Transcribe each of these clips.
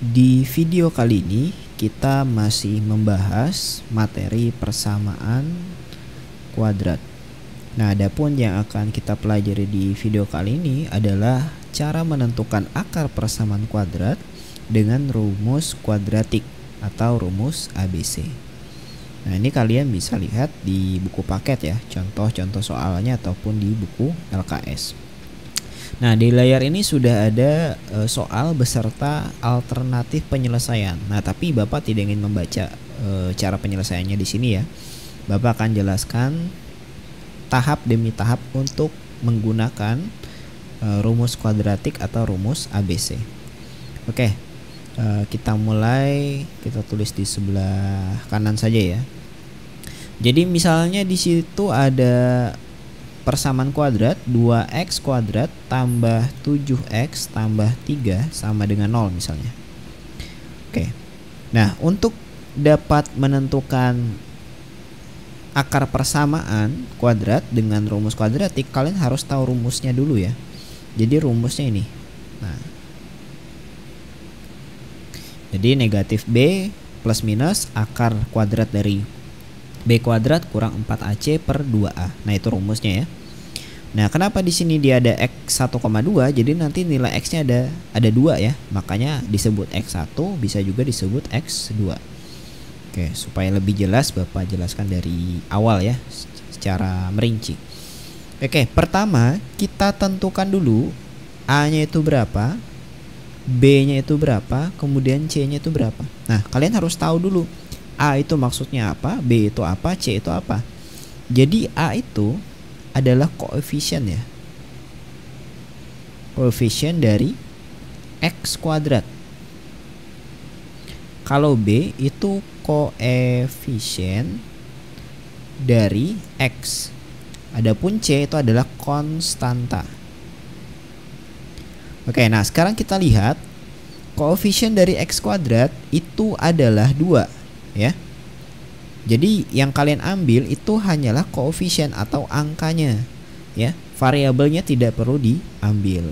Di video kali ini kita masih membahas materi persamaan kuadrat. Nah, adapun yang akan kita pelajari di video kali ini adalah cara menentukan akar persamaan kuadrat dengan rumus kuadratik atau rumus ABC. Nah, ini kalian bisa lihat di buku paket ya, contoh-contoh soalnya ataupun di buku LKS. Nah, di layar ini sudah ada soal beserta alternatif penyelesaian. Nah, tapi Bapak tidak ingin membaca cara penyelesaiannya di sini ya. Bapak akan jelaskan tahap demi tahap untuk menggunakan rumus kuadratik atau rumus ABC. Oke, kita mulai, kita tulis di sebelah kanan saja ya. Jadi misalnya di situ ada persamaan kuadrat 2x kuadrat tambah 7x tambah 3 sama dengan 0 misalnya. Oke. Nah, untuk dapat menentukan akar persamaan kuadrat dengan rumus kuadratik, kalian harus tahu rumusnya dulu ya. Jadi rumusnya ini. Nah, jadi negatif B plus minus akar kuadrat dari B kuadrat kurang 4AC per 2A. Nah, itu rumusnya ya. Nah, kenapa di sini dia ada X 1,2? Jadi nanti nilai X-nya ada 2 ya. Makanya disebut X1, bisa juga disebut X2. Oke, supaya lebih jelas Bapak jelaskan dari awal ya, secara merinci. Oke, pertama kita tentukan dulu A-nya itu berapa, B-nya itu berapa, kemudian C-nya itu berapa. Nah, kalian harus tahu dulu A itu maksudnya apa, B itu apa, C itu apa. Jadi A itu adalah koefisien ya, koefisien dari X kuadrat. Kalau B itu koefisien dari X. Adapun C itu adalah konstanta. Oke, nah sekarang kita lihat koefisien dari X kuadrat itu adalah 2 ya. Jadi yang kalian ambil itu hanyalah koefisien atau angkanya ya. Variabelnya tidak perlu diambil.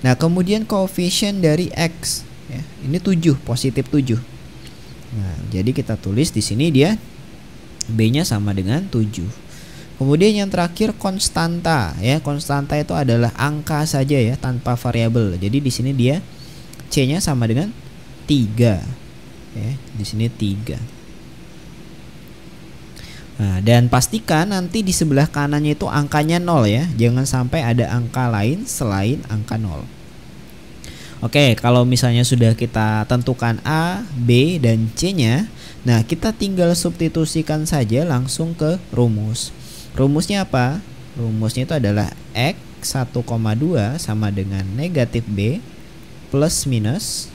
Nah, kemudian koefisien dari X ya. Ini 7, positif 7. Nah, jadi kita tulis di sini dia B-nya sama dengan 7. Kemudian yang terakhir konstanta ya. Konstanta itu adalah angka saja ya, tanpa variabel. Jadi di sini dia C-nya sama dengan 3. Ya, di sini 3. Nah, dan pastikan nanti di sebelah kanannya itu angkanya 0 ya. Jangan sampai ada angka lain selain angka 0. Oke, kalau misalnya sudah kita tentukan A, B, dan C-nya, nah kita tinggal substitusikan saja langsung ke rumus. Rumusnya apa? Rumusnya itu adalah X 1,2 sama dengan negatif B plus minus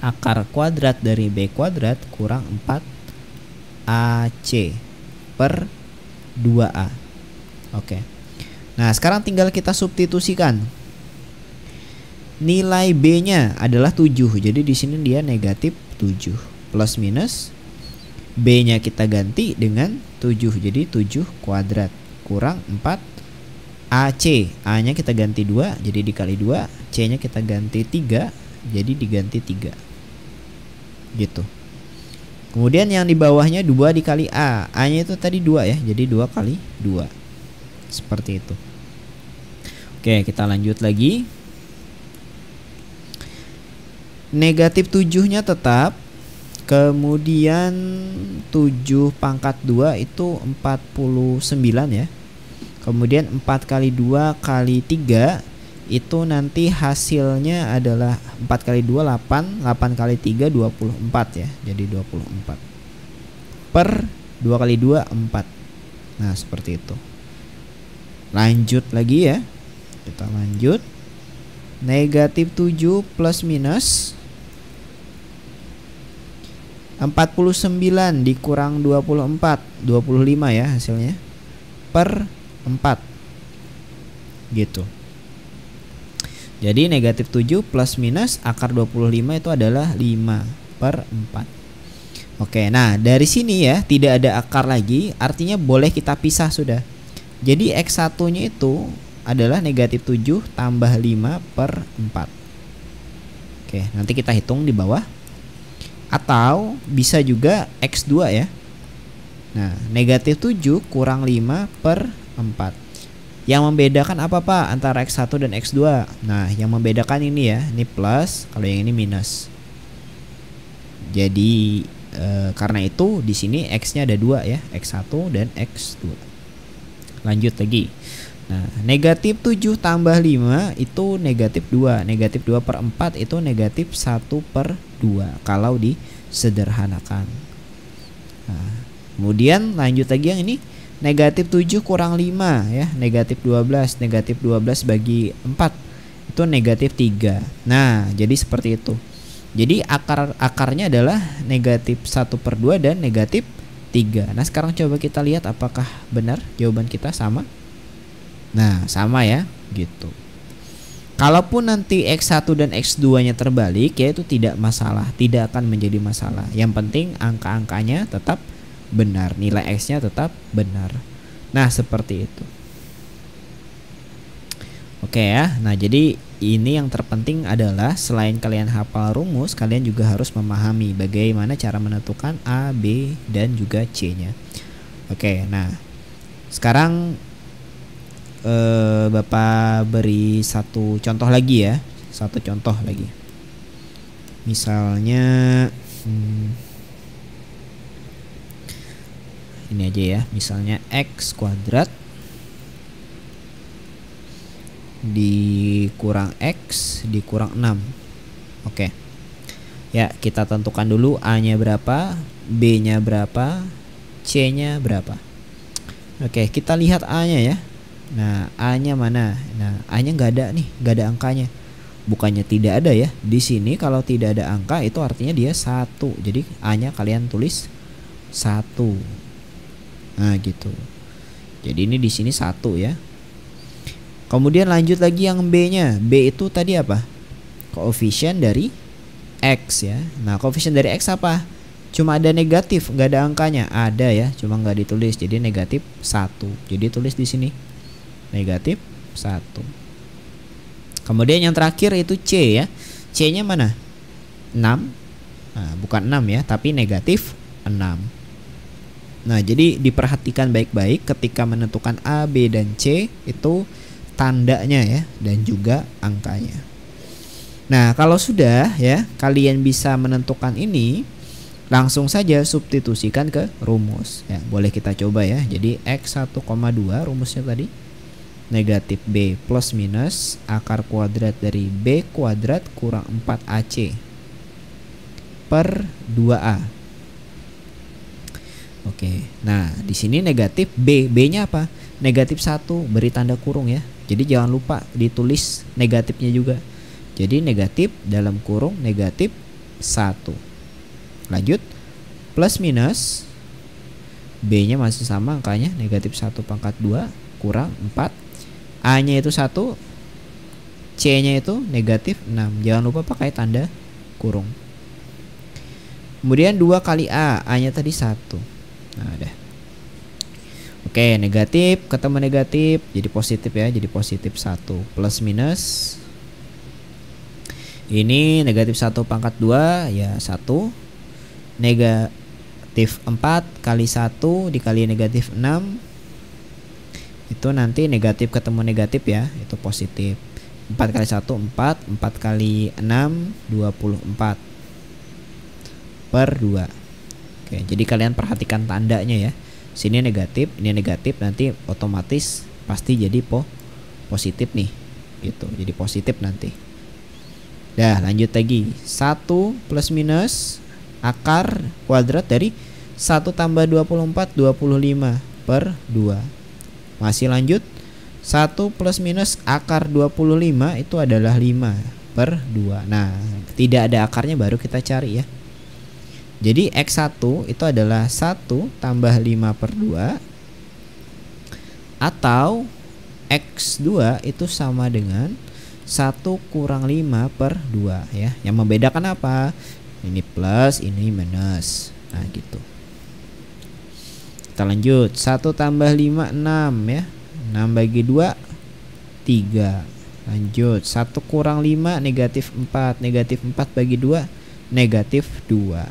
akar kuadrat dari B kuadrat kurang 4AC per 2A. Oke. Nah, sekarang tinggal kita substitusikan. Nilai B-nya adalah 7. Jadi di sini dia negatif 7 plus minus B-nya kita ganti dengan 7. Jadi 7 kuadrat kurang 4 AC. A-nya kita ganti 2, jadi dikali 2. C-nya kita ganti 3, jadi diganti 3. Gitu. Kemudian yang di bawahnya 2 dikali A. A-nya itu tadi 2 ya, jadi 2 kali 2. Seperti itu. Oke, kita lanjut lagi. Negatif 7-nya tetap. Kemudian 7 pangkat 2 itu 49 ya. Kemudian 4 kali 2 kali 3 itu nanti hasilnya adalah 4 kali 2 8, 8 kali 3 24 ya. Jadi 24 per 2 kali 2 4. Nah, seperti itu. Lanjut lagi ya. Kita lanjut. Negatif 7 plus minus 49 dikurang 24, 25 ya hasilnya, per 4. Gitu. Jadi negatif 7 plus minus akar 25 itu adalah 5 per 4. Oke, nah dari sini ya tidak ada akar lagi, artinya boleh kita pisah sudah. Jadi X1 nya itu adalah negatif 7 tambah 5 per 4. Oke, nanti kita hitung di bawah. Atau bisa juga X2 ya. Nah, negatif 7 kurang 5 per 4. Yang membedakan apa Pak antara X1 dan X2? Nah, yang membedakan ini ya, ini plus, kalau yang ini minus. Jadi karena itu di sini X-nya ada 2 ya, X1 dan X2. Lanjut lagi. Nah, negatif 7 tambah 5 itu negatif 2. Negatif 2 per 4 itu negatif 1 per 2 kalau disederhanakan. Nah, kemudian lanjut lagi yang ini. Negatif 7 kurang 5 ya, negatif 12. Negatif 12 bagi 4 itu negatif 3. Nah, jadi seperti itu. Jadi akarnya adalah negatif 1 per 2 dan negatif 3. Nah, sekarang coba kita lihat apakah benar jawaban kita sama. Nah, sama ya, gitu. Kalaupun nanti X1 dan X2 nya terbalik, ya itu tidak masalah, tidak akan menjadi masalah. Yang penting angka-angkanya tetap benar, nilai X nya tetap benar. Nah, seperti itu. Oke ya, nah jadi ini yang terpenting adalah selain kalian hafal rumus, kalian juga harus memahami bagaimana cara menentukan A, B, dan juga C nya. Oke, nah sekarang Bapak beri satu contoh lagi ya. Satu contoh lagi. Misalnya ini aja ya, misalnya X kuadrat dikurang X dikurang 6. Oke. Ya, kita tentukan dulu A-nya berapa, B-nya berapa, C-nya berapa. Oke, kita lihat A-nya ya. Nah, A-nya mana? Nah, A-nya nggak ada nih, nggak ada angkanya. Bukannya tidak ada ya. Di sini kalau tidak ada angka itu artinya dia 1. Jadi A-nya kalian tulis 1. Nah, gitu. Jadi ini di sini 1 ya. Kemudian lanjut lagi yang B-nya. B itu tadi apa? Koefisien dari X ya. Nah, koefisien dari X apa? Cuma ada negatif, nggak ada angkanya. Ada ya, cuma nggak ditulis. Jadi negatif 1. Jadi tulis di sini negatif 1. Kemudian yang terakhir itu C ya. C-nya mana? 6. Nah, bukan 6 ya, tapi negatif 6. Nah, jadi diperhatikan baik-baik ketika menentukan A, B, dan C itu tandanya ya, dan juga angkanya. Nah, kalau sudah ya kalian bisa menentukan ini, langsung saja substitusikan ke rumus ya. Boleh kita coba ya. Jadi X 1,2 rumusnya tadi negatif B plus minus akar kuadrat dari B kuadrat kurang 4AC per 2A. Oke. Nah, di sini negatif B. B-nya apa? Negatif 1, beri tanda kurung ya. Jadi jangan lupa ditulis negatifnya juga. Jadi negatif dalam kurung negatif 1. Lanjut. Plus minus B-nya masih sama angkanya, negatif 1 pangkat 2 kurang 4. A-nya itu 1, C-nya itu negatif 6. Jangan lupa pakai tanda kurung. Kemudian 2 kali A. A-nya tadi 1. Nah, udah. Oke, negatif ketemu negatif jadi positif ya, jadi positif 1 plus minus. Ini negatif 1 pangkat 2 ya 1. Negatif 4 kali 1 dikali negatif 6. Itu nanti negatif ketemu negatif ya, itu positif. 4 kali 1 4, 4 kali 6 24 per 2. Oke, jadi kalian perhatikan tandanya ya. Sini negatif, ini negatif, nanti otomatis pasti jadi positif nih. Gitu. Jadi positif nanti. Dah, lanjut lagi. 1 plus minus akar kuadrat dari 1 tambah 24 25 per 2. Masih lanjut. 1 plus minus akar 25 itu adalah 5 per 2. Nah, tidak ada akarnya baru kita cari ya. Jadi X1 itu adalah 1 tambah 5 per 2. Atau X2 itu sama dengan 1 kurang 5 per 2 ya. Yang membedakan apa? Ini plus, ini minus. Nah, gitu. Kita lanjut. 1 tambah 5 6 ya. 6 bagi 2 3. Lanjut, 1 kurang 5 negatif 4. Negatif 4 bagi 2 negatif 2.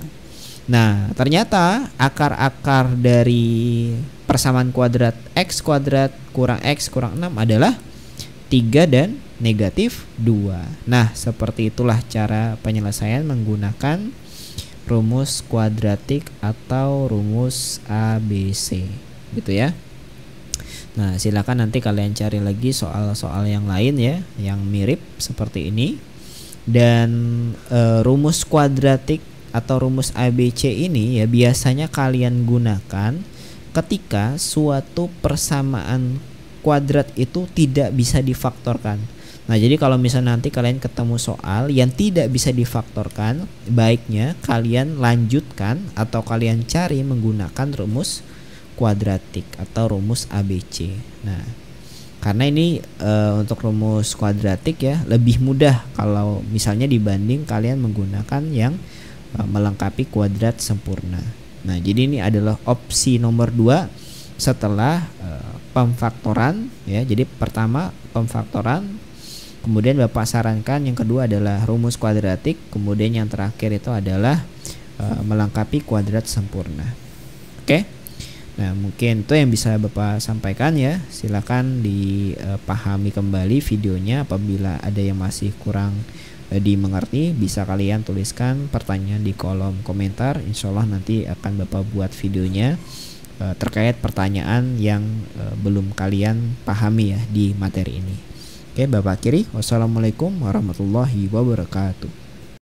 Nah, ternyata akar-akar dari persamaan kuadrat x kuadrat kurang x kurang 6 adalah 3 dan negatif 2. Nah, seperti itulah cara penyelesaian menggunakan rumus kuadratik atau rumus ABC, gitu ya. Nah, silakan nanti kalian cari lagi soal-soal yang lain ya, yang mirip seperti ini. Dan rumus kuadratik atau rumus ABC ini ya biasanya kalian gunakan ketika suatu persamaan kuadrat itu tidak bisa difaktorkan. Nah, jadi kalau misalnya nanti kalian ketemu soal yang tidak bisa difaktorkan, baiknya kalian lanjutkan atau kalian cari menggunakan rumus kuadratik atau rumus ABC. Nah, karena ini untuk rumus kuadratik ya lebih mudah kalau misalnya dibanding kalian menggunakan yang melengkapi kuadrat sempurna. Nah, jadi ini adalah opsi nomor 2 setelah pemfaktoran ya. Jadi pertama pemfaktoran, kemudian Bapak sarankan yang kedua adalah rumus kuadratik, kemudian yang terakhir itu adalah melengkapi kuadrat sempurna. Oke. Nah, mungkin itu yang bisa Bapak sampaikan ya. Silakan dipahami kembali videonya. Apabila ada yang masih kurang dimengerti, bisa kalian tuliskan pertanyaan di kolom komentar. Insya Allah nanti akan Bapak buat videonya terkait pertanyaan yang belum kalian pahami ya di materi ini. Oke, Bapak akhiri. Wassalamualaikum warahmatullahi wabarakatuh.